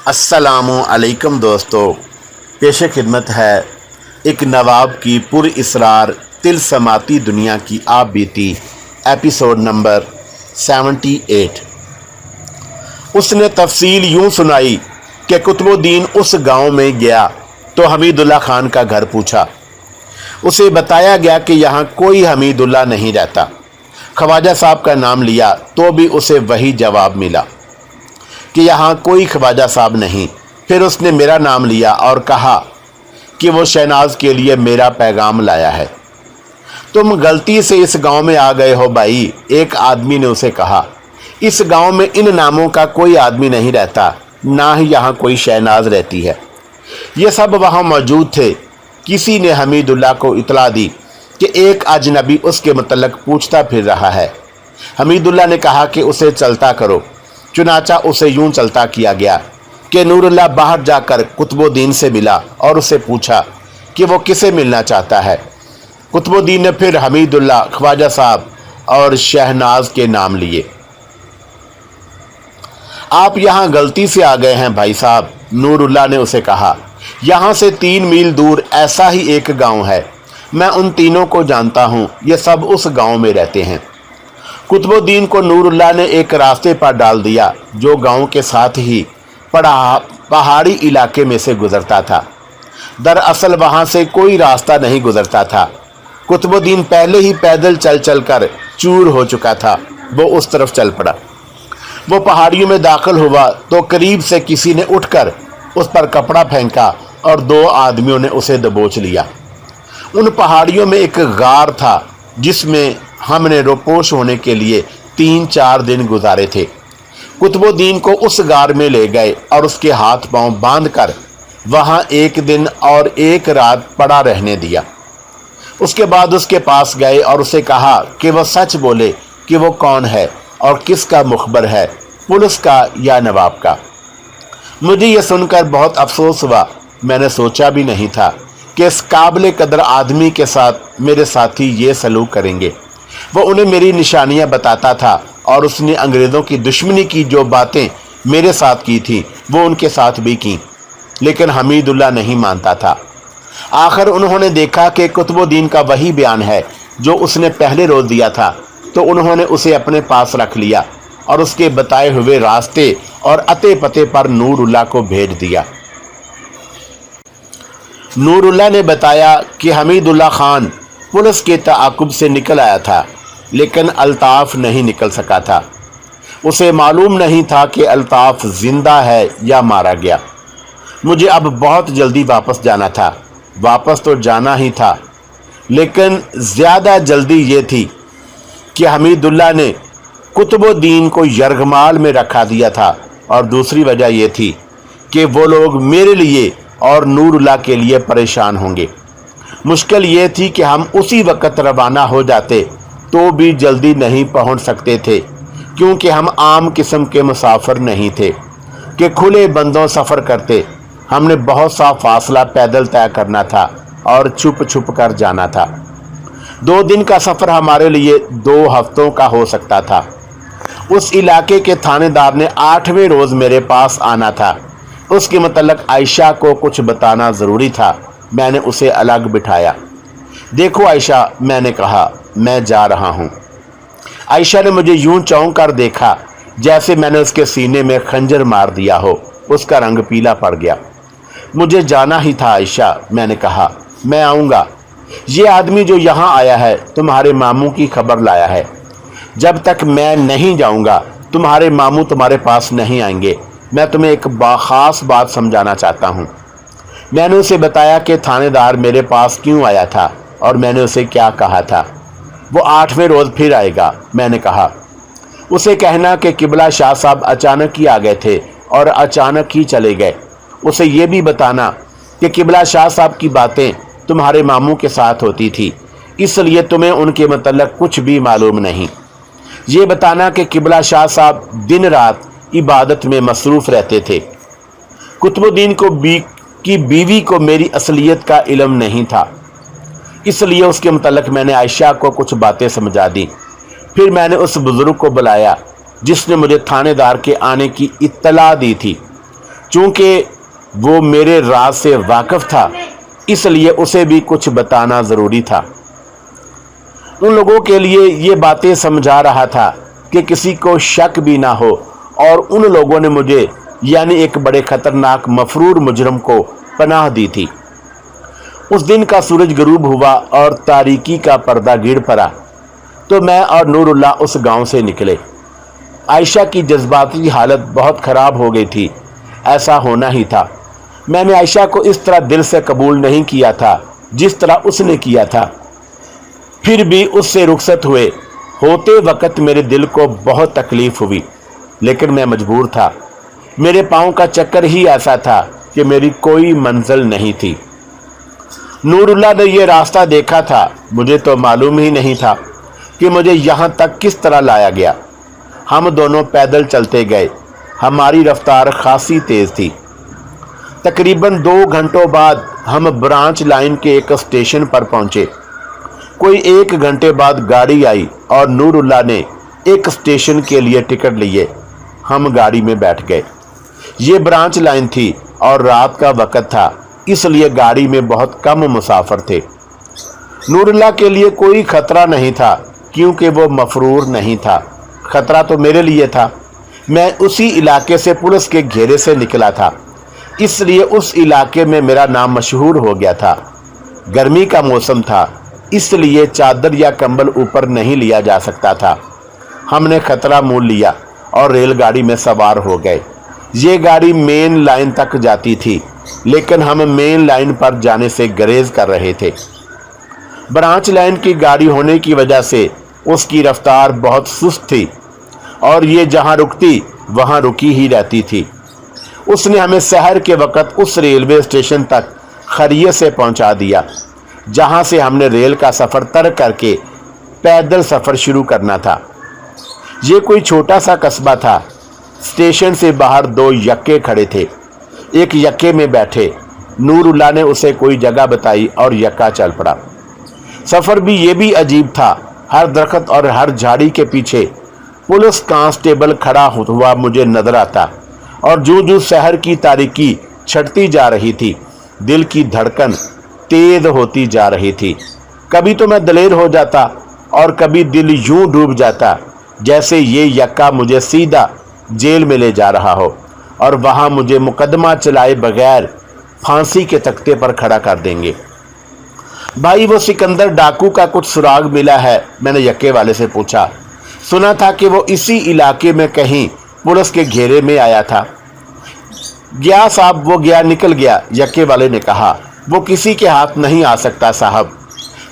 अस्सलामु अलैकुम दोस्तों, पेश खिदमत है एक नवाब की पुरइसरार तिलस्माती दुनिया की आप बीती एपिसोड नंबर 78। उसने तफसील यूँ सुनाई कि कुतुबुद्दीन उस गांव में गया तो हमीदुल्लाह खान का घर पूछा। उसे बताया गया कि यहाँ कोई हमीदुल्लाह नहीं रहता। ख्वाजा साहब का नाम लिया तो भी उसे वही जवाब मिला कि यहाँ कोई ख्वाजा साहब नहीं। फिर उसने मेरा नाम लिया और कहा कि वो शहनाज के लिए मेरा पैगाम लाया है। तुम गलती से इस गांव में आ गए हो भाई, एक आदमी ने उसे कहा। इस गांव में इन नामों का कोई आदमी नहीं रहता, ना ही यहाँ कोई शहनाज रहती है। ये सब वहाँ मौजूद थे। किसी ने हमीदुल्लाह को इतला दी कि एक अजनबी उसके मुतल्लक पूछता फिर रहा है। हमीदुल्लाह ने कहा कि उसे चलता करो। चुनाचा उसे यूं चलता किया गया कि नूरुल्लाह बाहर जाकर कुतुबुद्दीन से मिला और उससे पूछा कि वो किसे मिलना चाहता है। कुतुबुद्दीन ने फिर हमीदुल्लाह, ख्वाजा साहब और शहनाज के नाम लिए। आप यहाँ गलती से आ गए हैं भाई साहब, नूरुल्लाह ने उसे कहा। यहाँ से 3 मील दूर ऐसा ही एक गांव है। मैं उन तीनों को जानता हूँ, ये सब उस गांव में रहते हैं। कुतुबुद्दीन को नूरुल्लाह ने एक रास्ते पर डाल दिया जो गांव के साथ ही पहाड़ी इलाके में से गुजरता था। दरअसल वहां से कोई रास्ता नहीं गुजरता था। कुतुबुद्दीन पहले ही पैदल चल चल कर चूर हो चुका था। वो उस तरफ चल पड़ा। वो पहाड़ियों में दाखिल हुआ तो करीब से किसी ने उठकर उस पर कपड़ा फेंका और 2 आदमियों ने उसे दबोच लिया। उन पहाड़ियों में एक गार था जिसमें हमने रोपोश होने के लिए 3-4 दिन गुजारे थे। कुतुबुद्दीन को उस गार में ले गए और उसके हाथ पांव बांधकर वहां 1 दिन और 1 रात पड़ा रहने दिया। उसके बाद उसके पास गए और उसे कहा कि वह सच बोले कि वो कौन है और किसका मुखबर है, पुलिस का या नवाब का। मुझे यह सुनकर बहुत अफसोस हुआ। मैंने सोचा भी नहीं था कि इस काबिल कदर आदमी के साथ मेरे साथी ये सलूक करेंगे। वो उन्हें मेरी निशानियां बताता था और उसने अंग्रेज़ों की दुश्मनी की जो बातें मेरे साथ की थी वो उनके साथ भी की, लेकिन हमीदुल्लाह नहीं मानता था। आखिर उन्होंने देखा कि कुतुबुद्दीन का वही बयान है जो उसने पहले रोज़ दिया था, तो उन्होंने उसे अपने पास रख लिया और उसके बताए हुए रास्ते और अते पते पर नूरुल्लाह को भेज दिया। नूरुल्लाह ने बताया कि हमीदुल्लाह खान पुलिस के ताक़ुब से निकल आया था, लेकिन अल्ताफ़ नहीं निकल सका था। उसे मालूम नहीं था कि अल्ताफ़ ज़िंदा है या मारा गया। मुझे अब बहुत जल्दी वापस जाना था। वापस तो जाना ही था, लेकिन ज़्यादा जल्दी ये थी कि हमीदुल्लाह ने कुतुबुद्दीन को यरगमाल में रखा दिया था, और दूसरी वजह यह थी कि वो लोग मेरे लिए और नूरुल्लाह के लिए परेशान होंगे। मुश्किल ये थी कि हम उसी वक़्त रवाना हो जाते तो भी जल्दी नहीं पहुंच सकते थे, क्योंकि हम आम किस्म के मुसाफिर नहीं थे कि खुले बंदों सफ़र करते। हमने बहुत सा फासला पैदल तय करना था और छुप छुप कर जाना था। 2 दिन का सफ़र हमारे लिए 2 हफ्तों का हो सकता था। उस इलाके के थानेदार ने 8वें रोज़ मेरे पास आना था। उसके मतलब आयशा को कुछ बताना ज़रूरी था। मैंने उसे अलग बिठाया। देखो आयशा, मैंने कहा, मैं जा रहा हूँ। आयशा ने मुझे यूं चौंक कर देखा जैसे मैंने उसके सीने में खंजर मार दिया हो। उसका रंग पीला पड़ गया। मुझे जाना ही था आयशा, मैंने कहा, मैं आऊँगा। ये आदमी जो यहाँ आया है तुम्हारे मामू की खबर लाया है। जब तक मैं नहीं जाऊँगा तुम्हारे मामू तुम्हारे पास नहीं आएंगे। मैं तुम्हें एक बाख़ास बात समझाना चाहता हूँ। मैंने उसे बताया कि थानेदार मेरे पास क्यों आया था और मैंने उसे क्या कहा था। वो 8वें रोज़ फिर आएगा, मैंने कहा। उसे कहना कि किबला शाह साहब अचानक ही आ गए थे और अचानक ही चले गए। उसे ये भी बताना कि किबला शाह साहब की बातें तुम्हारे मामू के साथ होती थी, इसलिए तुम्हें उनके मतलब कुछ भी मालूम नहीं। ये बताना कि किबला शाह साहब दिन रात इबादत में मसरूफ़ रहते थे। कुतुबुद्दीन की बीवी को मेरी असलियत का इल्म नहीं था, इसलिए उसके मुतल्लिक़ मैंने आयशा को कुछ बातें समझा दी। फिर मैंने उस बुज़ुर्ग को बुलाया जिसने मुझे थानेदार के आने की इत्तला दी थी। चूंकि वो मेरे राज से वाकिफ था, इसलिए उसे भी कुछ बताना ज़रूरी था। उन लोगों के लिए ये बातें समझा रहा था कि किसी को शक भी ना हो, और उन लोगों ने मुझे यानी एक बड़े खतरनाक मफरूर मुजरम को पनाह दी थी। उस दिन का सूरज गरूब हुआ और तारीकी का पर्दा गिर पड़ा तो मैं और नूरुल्लाह उस गांव से निकले। आयशा की जज्बाती हालत बहुत ख़राब हो गई थी। ऐसा होना ही था। मैंने आयशा को इस तरह दिल से कबूल नहीं किया था जिस तरह उसने किया था। फिर भी उससे रुखसत हुए होते वक्त मेरे दिल को बहुत तकलीफ हुई, लेकिन मैं मजबूर था। मेरे पाँव का चक्कर ही ऐसा था कि मेरी कोई मंजिल नहीं थी। नूरुल्लाह ने यह रास्ता देखा था, मुझे तो मालूम ही नहीं था कि मुझे यहाँ तक किस तरह लाया गया। हम दोनों पैदल चलते गए। हमारी रफ्तार खासी तेज़ थी। तकरीबन 2 घंटों बाद हम ब्रांच लाइन के एक स्टेशन पर पहुँचे। कोई 1 घंटे बाद गाड़ी आई और नूरुल्लाह ने एक स्टेशन के लिए टिकट लिए। हम गाड़ी में बैठ गए। ये ब्रांच लाइन थी और रात का वक़्त था, इसलिए गाड़ी में बहुत कम मुसाफिर थे। नूरुल्लाह के लिए कोई ख़तरा नहीं था क्योंकि वो मफरूर नहीं था। ख़तरा तो मेरे लिए था। मैं उसी इलाके से पुलिस के घेरे से निकला था, इसलिए उस इलाके में मेरा नाम मशहूर हो गया था। गर्मी का मौसम था, इसलिए चादर या कंबल ऊपर नहीं लिया जा सकता था। हमने खतरा मोल लिया और रेलगाड़ी में सवार हो गए। ये गाड़ी मेन लाइन तक जाती थी, लेकिन हम मेन लाइन पर जाने से गुरेज कर रहे थे। ब्रांच लाइन की गाड़ी होने की वजह से उसकी रफ्तार बहुत सुस्त थी और ये जहाँ रुकती वहाँ रुकी ही रहती थी। उसने हमें शहर के वक़्त उस रेलवे स्टेशन तक खैरियत से पहुँचा दिया जहाँ से हमने रेल का सफ़र तर्क करके पैदल सफ़र शुरू करना था। ये कोई छोटा सा कस्बा था। स्टेशन से बाहर 2 यक्के खड़े थे। एक यक्के में बैठे। नूरुल्लाह ने उसे कोई जगह बताई और यक्का चल पड़ा। सफ़र भी ये भी अजीब था। हर दरख्त और हर झाड़ी के पीछे पुलिस कांस्टेबल खड़ा हुआ मुझे नजर आता, और जो शहर की तारीकी छटती जा रही थी, दिल की धड़कन तेज होती जा रही थी। कभी तो मैं दलेर हो जाता और कभी दिल यूं डूब जाता जैसे ये यक्का मुझे सीधा जेल में ले जा रहा हो और वहाँ मुझे मुकदमा चलाए बगैर फांसी के तख्ते पर खड़ा कर देंगे। भाई, वो सिकंदर डाकू का कुछ सुराग मिला है? मैंने यक्के वाले से पूछा। सुना था कि वो इसी इलाके में कहीं पुलिस के घेरे में आया था। गया साहब, वो गया निकल गया, यक्के वाले ने कहा। वो किसी के हाथ नहीं आ सकता साहब।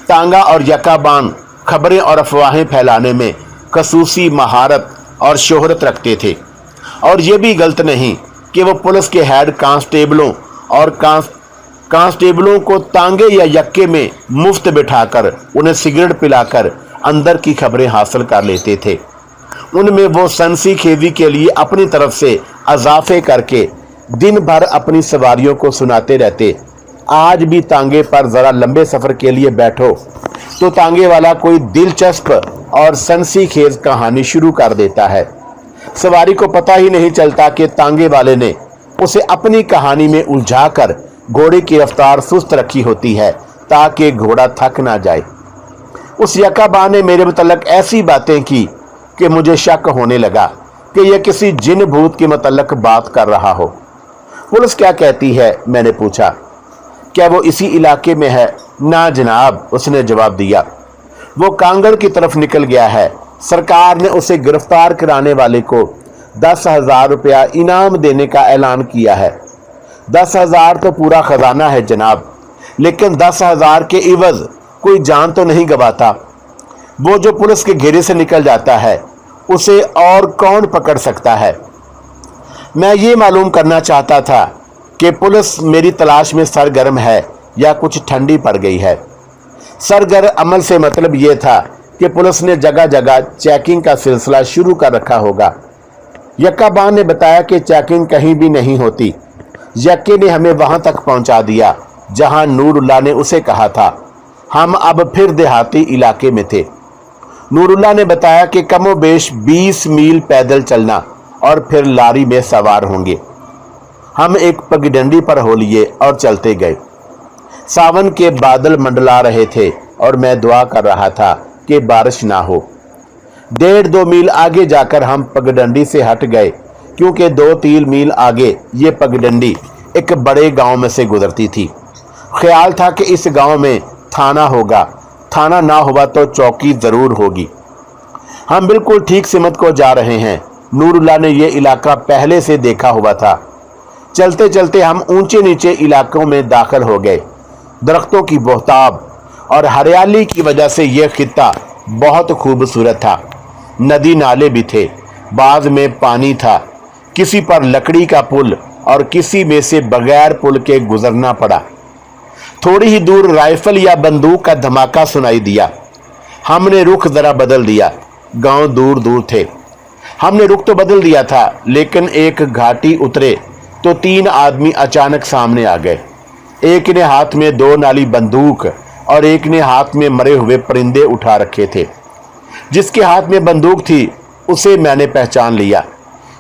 तांगा और यक्काबान खबरें और अफवाहें फैलाने में खसूसी महारत और शोहरत रखते थे, और ये भी गलत नहीं कि वो पुलिस के हेड कांस्टेबलों और कांस्टेबलों को तांगे या यक्के में मुफ्त बिठाकर उन्हें सिगरेट पिलाकर अंदर की खबरें हासिल कर लेते थे। उनमें वो सनसी खेजी के लिए अपनी तरफ से अजाफे करके दिन भर अपनी सवारियों को सुनाते रहते। आज भी तांगे पर ज़रा लंबे सफ़र के लिए बैठो तो तांगे वाला कोई दिलचस्प और सनसी खेज कहानी शुरू कर देता है। सवारी को पता ही नहीं चलता कि तांगे वाले ने उसे अपनी कहानी में उलझाकर घोड़े की रफ्तार सुस्त रखी होती है ताकि घोड़ा थक ना जाए। उस यक्काबा ने मेरे मुतल्लक ऐसी बातें की कि मुझे शक होने लगा कि यह किसी जिन भूत के मुतल्लक बात कर रहा हो। पुलिस क्या कहती है? मैंने पूछा। क्या वो इसी इलाके में है? ना जनाब, उसने जवाब दिया। वो कांगड़ की तरफ निकल गया है। सरकार ने उसे गिरफ्तार कराने वाले को 10,000 रुपया इनाम देने का ऐलान किया है। 10,000 तो पूरा खजाना है जनाब, लेकिन 10,000 के इवज कोई जान तो नहीं गवाता। वो जो पुलिस के घेरे से निकल जाता है उसे और कौन पकड़ सकता है? मैं ये मालूम करना चाहता था कि पुलिस मेरी तलाश में सरगर्म है या कुछ ठंडी पड़ गई है। सरगर्म अमल से मतलब ये था कि पुलिस ने जगह जगह चेकिंग का सिलसिला शुरू कर रखा होगा। यक्काबान ने बताया कि चेकिंग कहीं भी नहीं होती। यक्के ने हमें वहां तक पहुंचा दिया जहां नूरुल्लाह ने उसे कहा था। हम अब फिर देहाती इलाके में थे। नूरुल्लाह ने बताया कि कमोबेश 20 मील पैदल चलना और फिर लारी में सवार होंगे। हम एक पगडंडी पर हो लिए और चलते गए। सावन के बादल मंडला रहे थे और मैं दुआ कर रहा था कि बारिश ना हो। 1.5-2 मील आगे जाकर हम पगडंडी से हट गए, क्योंकि 2-3 मील आगे ये पगडंडी एक बड़े गांव में से गुजरती थी। ख्याल था कि इस गांव में थाना होगा, थाना ना हुआ तो चौकी जरूर होगी। हम बिल्कुल ठीक सिमत को जा रहे हैं। नूरुल्लाह ने यह इलाका पहले से देखा हुआ था। चलते चलते हम ऊंचे नीचे इलाकों में दाखिल हो गए। दरख्तों की बहुताब और हरियाली की वजह से यह खित्ता बहुत खूबसूरत था। नदी नाले भी थे, बाज़ में पानी था, किसी पर लकड़ी का पुल और किसी में से बगैर पुल के गुजरना पड़ा। थोड़ी ही दूर राइफल या बंदूक का धमाका सुनाई दिया। हमने रुख जरा बदल दिया। गांव दूर दूर थे। हमने रुख तो बदल दिया था, लेकिन एक घाटी उतरे तो 3 आदमी अचानक सामने आ गए। एक ने हाथ में 2 नाली बंदूक और एक ने हाथ में मरे हुए परिंदे उठा रखे थे। जिसके हाथ में बंदूक थी उसे मैंने पहचान लिया।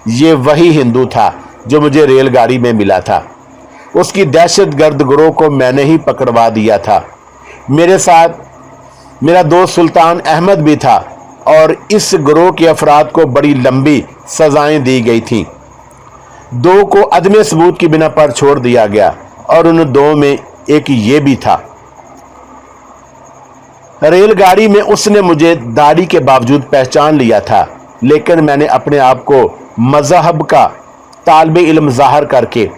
ये वही हिंदू था जो मुझे रेलगाड़ी में मिला था। उसकी दहशतगर्द गिरोह को मैंने ही पकड़वा दिया था। मेरे साथ मेरा दोस्त सुल्तान अहमद भी था और इस गिरोह के अफराद को बड़ी लंबी सजाएं दी गई थीं। 2 को अदम सबूत की बिना पर छोड़ दिया गया और उन 2 में एक ये भी था। रेलगाड़ी में उसने मुझे दाढ़ी के बावजूद पहचान लिया था, लेकिन मैंने अपने आप को मजहब का तालिबे इल्म ज़ाहिर करके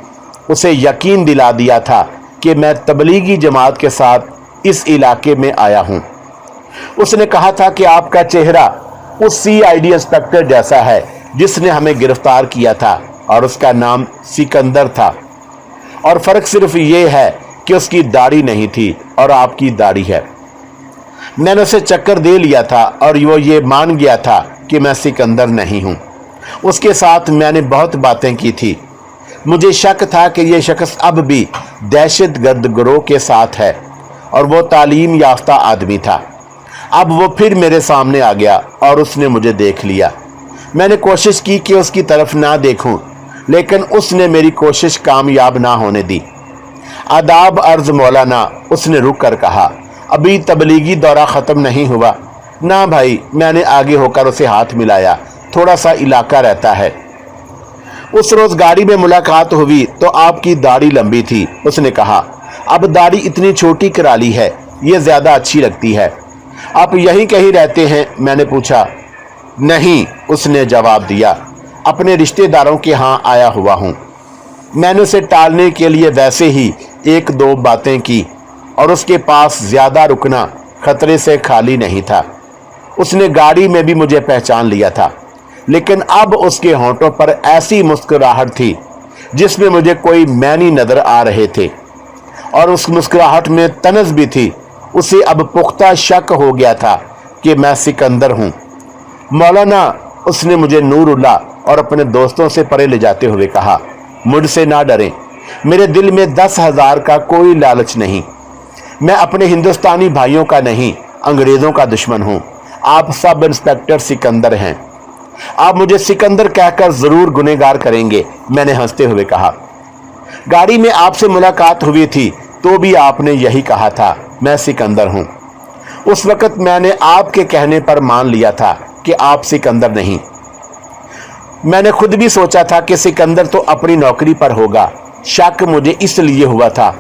उसे यकीन दिला दिया था कि मैं तबलीगी जमात के साथ इस इलाके में आया हूं। उसने कहा था कि आपका चेहरा उस CID इंस्पेक्टर जैसा है जिसने हमें गिरफ्तार किया था, और उसका नाम सिकंदर था, और फर्क सिर्फ ये है कि उसकी दाढ़ी नहीं थी और आपकी दाढ़ी है। मैंने उसे चक्कर दे लिया था और वो ये मान गया था कि मैं सिकंदर नहीं हूं। उसके साथ मैंने बहुत बातें की थी। मुझे शक था कि यह शख्स अब भी दहशतगर्द गिरोह के साथ है, और वो तालीम याफ्ता आदमी था। अब वो फिर मेरे सामने आ गया और उसने मुझे देख लिया। मैंने कोशिश की कि उसकी तरफ ना देखूं, लेकिन उसने मेरी कोशिश कामयाब ना होने दी। आदाब अर्ज मौलाना, उसने रुक कर कहा, अभी तबलीगी दौरा ख़त्म नहीं हुआ। ना भाई, मैंने आगे होकर उसे हाथ मिलाया। थोड़ा सा इलाका रहता है। उस रोज़ गाड़ी में मुलाकात हुई तो आपकी दाढ़ी लंबी थी। उसने कहा, अब दाढ़ी इतनी छोटी करा ली है, ये ज़्यादा अच्छी लगती है। आप यहीं कहीं रहते हैं? मैंने पूछा। नहीं, उसने जवाब दिया, अपने रिश्तेदारों के यहाँ आया हुआ हूँ। मैंने उसे टालने के लिए वैसे ही 1-2 बातें की, और उसके पास ज़्यादा रुकना खतरे से खाली नहीं था। उसने गाड़ी में भी मुझे पहचान लिया था, लेकिन अब उसके होंठों पर ऐसी मुस्कुराहट थी जिसमें मुझे कोई मैनी नज़र आ रहे थे, और उस मुस्कुराहट में तनज़ भी थी। उसे अब पुख्ता शक हो गया था कि मैं सिकंदर हूँ। मौलाना, उसने मुझे नूरुल्लाह और अपने दोस्तों से परे ले जाते हुए कहा, मुझसे ना डरें। मेरे दिल में 10,000 का कोई लालच नहीं। मैं अपने हिंदुस्तानी भाइयों का नहीं, अंग्रेज़ों का दुश्मन हूँ। आप सब इंस्पेक्टर सिकंदर हैं। आप मुझे सिकंदर कहकर ज़रूर गुनहगार करेंगे, मैंने हंसते हुए कहा। गाड़ी में आपसे मुलाकात हुई थी तो भी आपने यही कहा था, मैं सिकंदर हूँ। उस वक़्त मैंने आपके कहने पर मान लिया था कि आप सिकंदर नहीं। मैंने खुद भी सोचा था कि सिकंदर तो अपनी नौकरी पर होगा। शक मुझे इसलिए हुआ था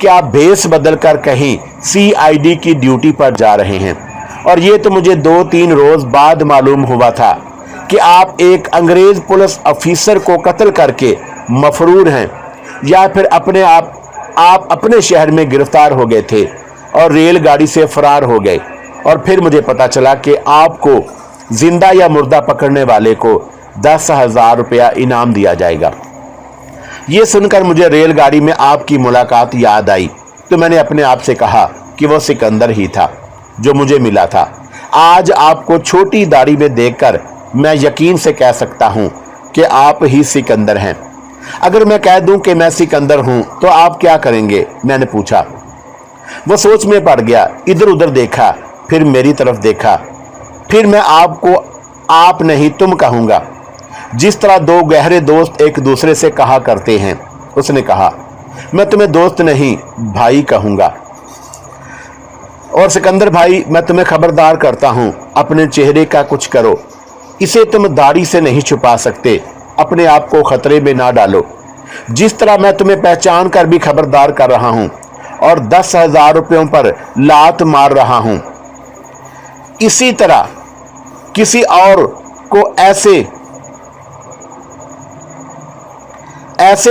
कि आप भेस बदल कर कहीं CID की ड्यूटी पर जा रहे हैं, और ये तो मुझे 2-3 रोज़ बाद मालूम हुआ था कि आप एक अंग्रेज़ पुलिस ऑफिसर को कत्ल करके मफरूर हैं, या फिर आप अपने शहर में गिरफ्तार हो गए थे और रेलगाड़ी से फरार हो गए। और फिर मुझे पता चला कि आपको जिंदा या मुर्दा पकड़ने वाले को 10,000 रुपया इनाम दिया जाएगा। ये सुनकर मुझे रेलगाड़ी में आपकी मुलाकात याद आई, तो मैंने अपने आप से कहा कि वो सिकंदर ही था जो मुझे मिला था। आज आपको छोटी दाढ़ी में देखकर मैं यकीन से कह सकता हूँ कि आप ही सिकंदर हैं। अगर मैं कह दूं कि मैं सिकंदर हूं तो आप क्या करेंगे? मैंने पूछा। वो सोच में पड़ गया, इधर उधर देखा, फिर मेरी तरफ देखा। फिर मैं आपको आप नहीं तुम कहूँगा, जिस तरह 2 गहरे दोस्त एक दूसरे से कहा करते हैं। उसने कहा, मैं तुम्हें दोस्त नहीं भाई कहूँगा। और सिकंदर भाई, मैं तुम्हें खबरदार करता हूँ, अपने चेहरे का कुछ करो। इसे तुम दाढ़ी से नहीं छुपा सकते। अपने आप को खतरे में ना डालो। जिस तरह मैं तुम्हें पहचान कर भी खबरदार कर रहा हूँ और 10,000 रुपयों पर लात मार रहा हूँ, इसी तरह किसी और को ऐसे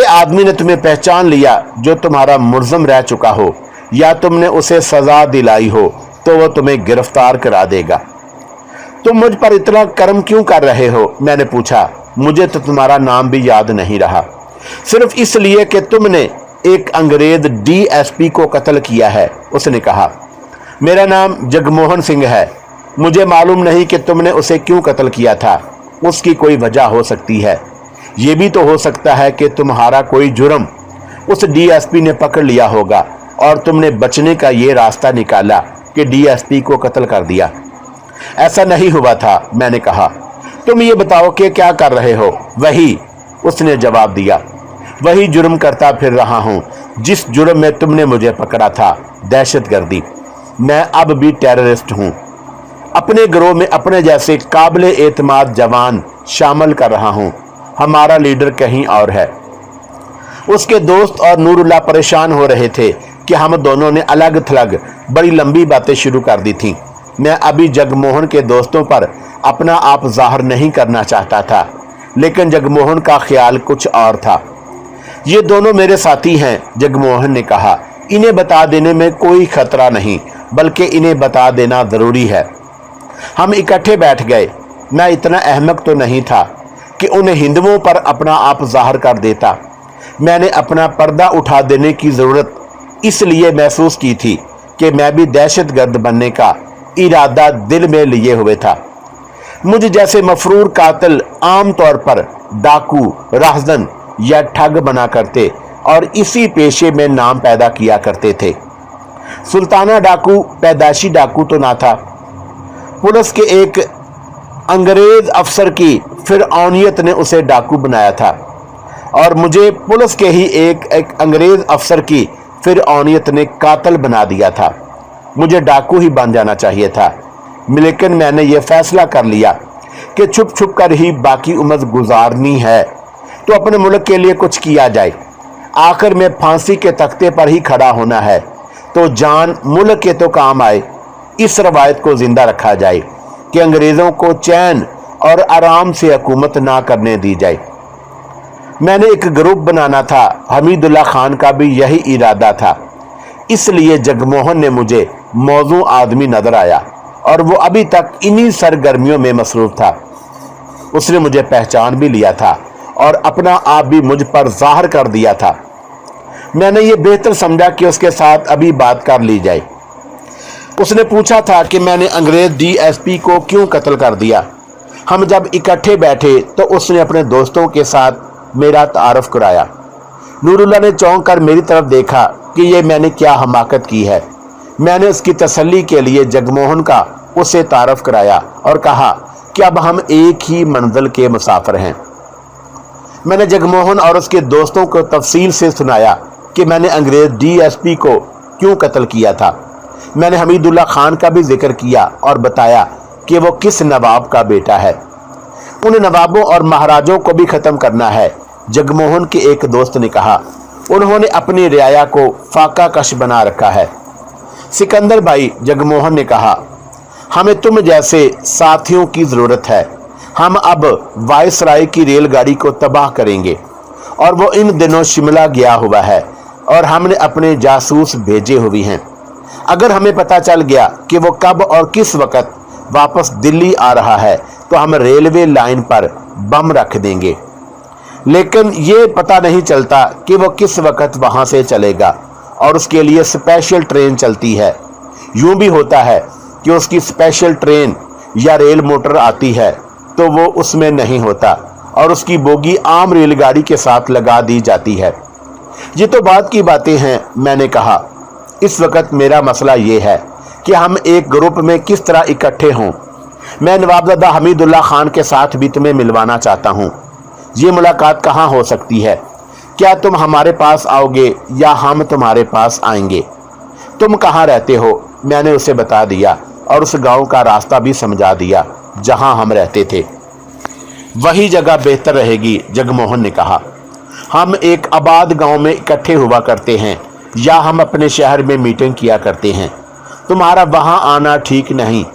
आदमी ने तुम्हें पहचान लिया जो तुम्हारा मुलज़म रह चुका हो या तुमने उसे सजा दिलाई हो, तो वो तुम्हें गिरफ्तार करा देगा। तुम मुझ पर इतना कर्म क्यों कर रहे हो? मैंने पूछा। मुझे तो तुम्हारा नाम भी याद नहीं रहा, सिर्फ इसलिए कि तुमने एक अंग्रेज DSP को कत्ल किया है। उसने कहा, मेरा नाम जगमोहन सिंह है। मुझे मालूम नहीं कि तुमने उसे क्यों कत्ल किया था। उसकी कोई वजह हो सकती है। ये भी तो हो सकता है कि तुम्हारा कोई जुर्म उस DSP ने पकड़ लिया होगा और तुमने बचने का ये रास्ता निकाला कि DSP को कत्ल कर दिया। ऐसा नहीं हुआ था, मैंने कहा। तुम ये बताओ कि क्या कर रहे हो? वही, उसने जवाब दिया, वही जुर्म करता फिर रहा हूँ जिस जुर्म में तुमने मुझे पकड़ा था, दहशतगर्दी। मैं अब भी टेररिस्ट हूँ। अपने गिरोह में अपने जैसे काबिल एतमाद जवान शामिल कर रहा हूँ। हमारा लीडर कहीं और है। उसके दोस्त और नूरुल्लाह परेशान हो रहे थे कि हम दोनों ने अलग थलग बड़ी लंबी बातें शुरू कर दी थीं। मैं अभी जगमोहन के दोस्तों पर अपना आप जाहिर नहीं करना चाहता था, लेकिन जगमोहन का ख्याल कुछ और था। ये दोनों मेरे साथी हैं, जगमोहन ने कहा। इन्हें बता देने में कोई खतरा नहीं, बल्कि इन्हें बता देना ज़रूरी है। हम इकट्ठे बैठ गए। मैं इतना अहमक तो नहीं था कि उन हिंदुओं पर अपना आप जाहिर कर देता। मैंने अपना पर्दा उठा देने की ज़रूरत इसलिए महसूस की थी कि मैं भी दहशतगर्द बनने का इरादा दिल में लिए हुए था। मुझ जैसे मफरूर कातिल आम तौर पर डाकू, राहजन या ठग बना करते और इसी पेशे में नाम पैदा किया करते थे। सुल्ताना डाकू पैदाइशी डाकू तो ना था। पुलिस के एक अंग्रेज अफसर की फिरौनियत ने उसे डाकू बनाया था और मुझे पुलिस के ही एक अंग्रेज अफसर की फिरौनियत ने कातिल बना दिया था। मुझे डाकू ही बन जाना चाहिए था, लेकिन मैंने ये फैसला कर लिया कि छुप छुप कर ही बाकी उम्र गुजारनी है तो अपने मुल्क के लिए कुछ किया जाए। आखिर में फांसी के तख्ते पर ही खड़ा होना है, तो जान मुल्क के तो काम आए। इस रवायत को जिंदा रखा जाए कि अंग्रेज़ों को चैन और आराम से हुकूमत ना करने दी जाए। मैंने एक ग्रुप बनाना था। हमीदुल्लाह खान का भी यही इरादा था। इसलिए जगमोहन ने मुझे मौजू आदमी नजर आया और वो अभी तक इन्हीं सरगर्मियों में मसरूफ था। उसने मुझे पहचान भी लिया था और अपना आप भी मुझ पर जाहिर कर दिया था। मैंने ये बेहतर समझा कि उसके साथ अभी बात कर ली जाए। उसने पूछा था कि मैंने अंग्रेज DSP को क्यों कत्ल कर दिया। हम जब इकट्ठे बैठे तो उसने अपने दोस्तों के साथ मेरा तारफ़ कराया। नूरुल्लाह ने चौंक कर मेरी तरफ देखा कि ये मैंने क्या हमाकत की है। मैंने उसकी तसल्ली के लिए जगमोहन का उसे तारफ़ कराया और कहा कि अब हम एक ही मंजिल के मुसाफिर हैं। मैंने जगमोहन और उसके दोस्तों को तफसील से सुनाया कि मैंने अंग्रेज DSP को क्यों कत्ल किया था। मैंने हमीदुल्लाह खान का भी जिक्र किया और बताया कि वो किस नवाब का बेटा है। उन नवाबों और महाराजों को भी ख़त्म करना है, जगमोहन के एक दोस्त ने कहा। उन्होंने अपनी रियाया को फाका कश बना रखा है। सिकंदर भाई, जगमोहन ने कहा, हमें तुम जैसे साथियों की ज़रूरत है। हम अब वायसराय की रेलगाड़ी को तबाह करेंगे और वो इन दिनों शिमला गया हुआ है और हमने अपने जासूस भेजे हुए हैं। अगर हमें पता चल गया कि वो कब और किस वक़्त वापस दिल्ली आ रहा है तो हम रेलवे लाइन पर बम रख देंगे, लेकिन ये पता नहीं चलता कि वो किस वक़्त वहाँ से चलेगा और उसके लिए स्पेशल ट्रेन चलती है। यूँ भी होता है कि उसकी स्पेशल ट्रेन या रेल मोटर आती है तो वो उसमें नहीं होता और उसकी बोगी आम रेलगाड़ी के साथ लगा दी जाती है। ये तो बात की बातें हैं, मैंने कहा। इस वक्त मेरा मसला ये है कि हम एक ग्रुप में किस तरह इकट्ठे हों। मैं नवाबजादा हमीदुल्लाह खान के साथ भी तुम्हें मिलवाना चाहता हूँ। ये मुलाकात कहाँ हो सकती है? क्या तुम हमारे पास आओगे या हम तुम्हारे पास आएंगे? तुम कहाँ रहते हो? मैंने उसे बता दिया और उस गांव का रास्ता भी समझा दिया जहां हम रहते थे। वही जगह बेहतर रहेगी, जगमोहन ने कहा। हम एक आबाद गांव में इकट्ठे हुआ करते हैं या हम अपने शहर में मीटिंग किया करते हैं। तुम्हारा वहां आना ठीक नहीं,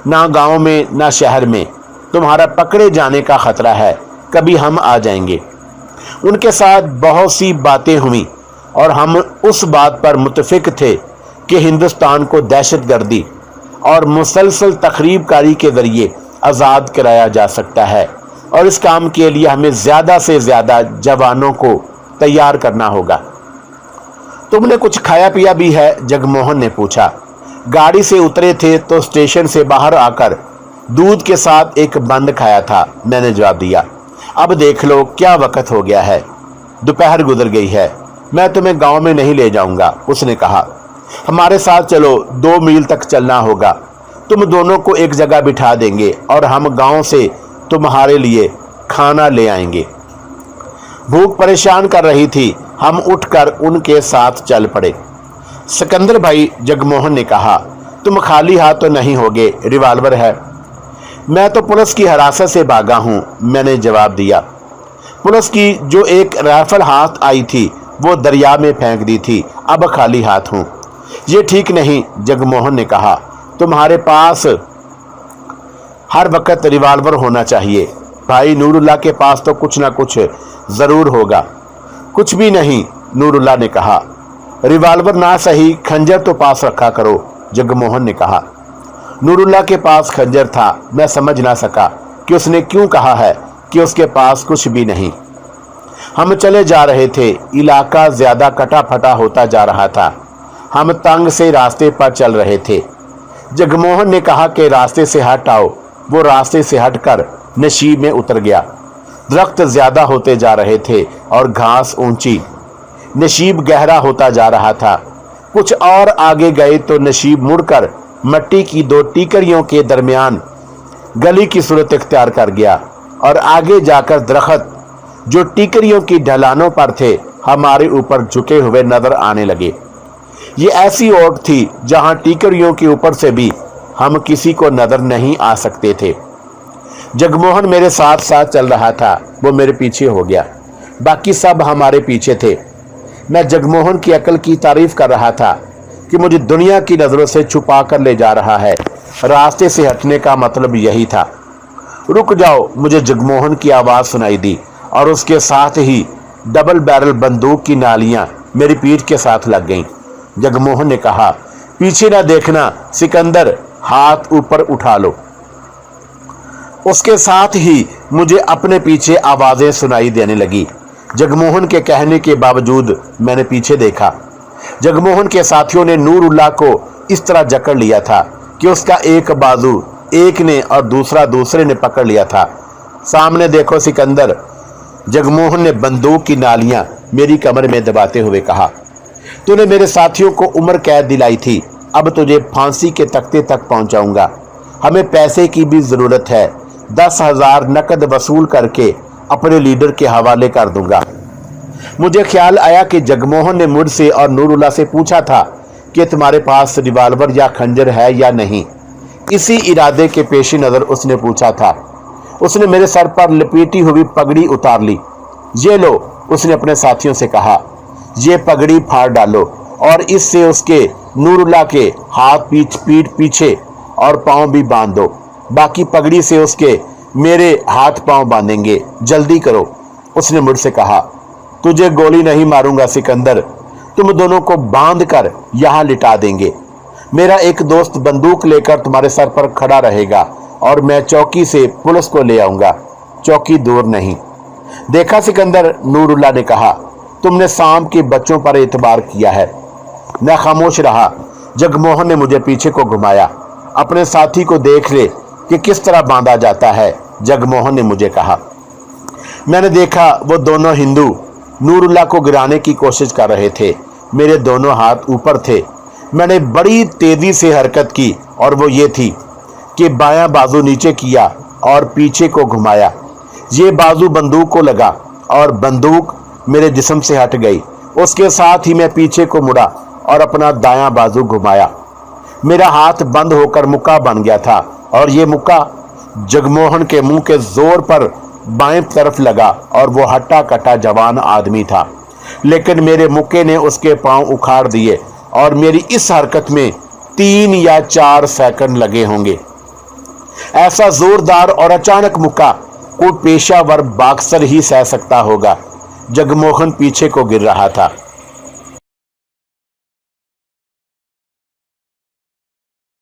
ना गांव में ना शहर में। तुम्हारा पकड़े जाने का खतरा है, कभी हम आ जाएंगे। उनके साथ बहुत सी बातें हुई और हम उस बात पर मुत्तफिक थे कि हिंदुस्तान को दहशतगर्दी और मुसलसल तखरीबकारी के जरिए आज़ाद कराया जा सकता है और इस काम के लिए हमें ज़्यादा से ज़्यादा जवानों को तैयार करना होगा। तुमने कुछ खाया पिया भी है? जगमोहन ने पूछा। गाड़ी से उतरे थे तो स्टेशन से बाहर आकर दूध के साथ एक बंद खाया था, मैंने जवाब दिया। अब देख लो क्या वक्त हो गया है, दोपहर गुजर गई है। मैं तुम्हें गांव में नहीं ले जाऊंगा, उसने कहा। हमारे साथ चलो, 2 मील तक चलना होगा। तुम दोनों को एक जगह बिठा देंगे और हम गांव से तुम्हारे लिए खाना ले आएंगे। भूख परेशान कर रही थी, हम उठकर उनके साथ चल पड़े। सिकंदर भाई, जगमोहन ने कहा, तुम खाली हाथ तो नहीं होगे, रिवाल्वर है। मैं तो पुलिस की हिरासत से भागा हूं, मैंने जवाब दिया। पुलिस की जो एक राइफल हाथ आई थी वो दरिया में फेंक दी थी, अब खाली हाथ हूं। ये ठीक नहीं, जगमोहन ने कहा। तुम्हारे पास हर वक्त रिवाल्वर होना चाहिए। भाई नूरुल्लाह के पास तो कुछ ना कुछ ज़रूर होगा। कुछ भी नहीं, नूरुल्लाह ने कहा। रिवाल्वर ना सही, खंजर तो पास रखा करो, जगमोहन ने कहा। नूरुल्लाह के पास खंजर था। मैं समझ ना सका कि उसने क्यों कहा है कि उसके पास कुछ भी नहीं। हम चले जा रहे थे, इलाका ज़्यादा कटा फटा होता जा रहा था। हम तंग से रास्ते पर चल रहे थे। जगमोहन ने कहा कि रास्ते से हट आओ। वो रास्ते से हटकर नशीब में उतर गया। दरख्त ज़्यादा होते जा रहे थे और घास ऊंची। नशीब गहरा होता जा रहा था। कुछ और आगे गए तो नशीब मुड़कर मट्टी की 2 टीकरियों के दरमियान गली की सूरत इख्तियार कर गया और आगे जाकर दरख्त जो टीकरियों की ढलानों पर थे हमारे ऊपर झुके हुए नजर आने लगे। ये ऐसी ओट थी जहां टीकरियों के ऊपर से भी हम किसी को नजर नहीं आ सकते थे। जगमोहन मेरे साथ साथ चल रहा था, वो मेरे पीछे हो गया। बाकी सब हमारे पीछे थे। मैं जगमोहन की अकल की तारीफ कर रहा था कि मुझे दुनिया की नज़रों से छुपा कर ले जा रहा है। रास्ते से हटने का मतलब यही था। रुक जाओ, मुझे जगमोहन की आवाज़ सुनाई दी और उसके साथ ही डबल बैरल बंदूक की नालियां मेरी पीठ के साथ लग गईं। जगमोहन ने कहा, पीछे ना देखना सिकंदर, हाथ ऊपर उठा लो। उसके साथ ही मुझे अपने पीछे आवाज़ें सुनाई देने लगी। जगमोहन के कहने के बावजूद मैंने पीछे देखा। जगमोहन के साथियों ने नूरुल्लाह को इस तरह जकड़ लिया था कि उसका एक बाजू एक ने और दूसरा दूसरे ने पकड़ लिया था। सामने देखो सिकंदर, जगमोहन ने बंदूक की नालियां मेरी कमर में दबाते हुए कहा। तूने मेरे साथियों को उम्र कैद दिलाई थी, अब तुझे फांसी के तख्ते तक पहुंचाऊंगा। हमें पैसे की भी ज़रूरत है, 10,000 नकद वसूल करके अपने लीडर के हवाले कर दूंगा। मुझे ख्याल आया कि जगमोहन ने मुझसे और नूरुल्लाह से पूछा था कि तुम्हारे पास रिवाल्वर या खंजर है या नहीं। इसी इरादे के पेश नज़र उसने पूछा था। उसने मेरे सर पर लपेटी हुई पगड़ी उतार ली। ये लो, उसने अपने साथियों से कहा, ये पगड़ी फाड़ डालो और इससे उसके नूरुल्लाह के हाथ पीठ पीछे और पाँव भी बांध दो। बाकी पगड़ी से उसके मेरे हाथ पांव बांधेंगे, जल्दी करो। उसने मुझसे कहा, तुझे गोली नहीं मारूंगा सिकंदर, तुम दोनों को बांध कर यहाँ लिटा देंगे। मेरा एक दोस्त बंदूक लेकर तुम्हारे सर पर खड़ा रहेगा और मैं चौकी से पुलिस को ले आऊंगा। चौकी दूर नहीं। देखा सिकंदर, नूरुल्लाह ने कहा, तुमने सांप के बच्चों पर एतबार किया है। मैं खामोश रहा। जगमोहन ने मुझे पीछे को घुमाया। अपने साथी को देख ले कि किस तरह बांधा जाता है, जगमोहन ने मुझे कहा। मैंने देखा वो दोनों हिंदू नूरुल्लाह को गिराने की कोशिश कर रहे थे। मेरे दोनों हाथ ऊपर थे। मैंने बड़ी तेजी से हरकत की और वो ये थी कि बायां बाजू नीचे किया और पीछे को घुमाया। ये बाजू बंदूक को लगा और बंदूक मेरे जिस्म से हट गई। उसके साथ ही मैं पीछे को मुड़ा और अपना दायां बाजू घुमाया। मेरा हाथ बंद होकर मुक्का बन गया था और ये मुक्का जगमोहन के मुंह के जोर पर बाएं तरफ लगा और वो हट्टा कट्टा जवान आदमी था, लेकिन मेरे मुक्के ने उसके पांव उखाड़ दिए और मेरी इस हरकत में 3 या 4 सेकंड लगे होंगे। ऐसा जोरदार और अचानक मुक्का कोई पेशावर बॉक्सर ही सह सकता होगा। जगमोहन पीछे को गिर रहा था।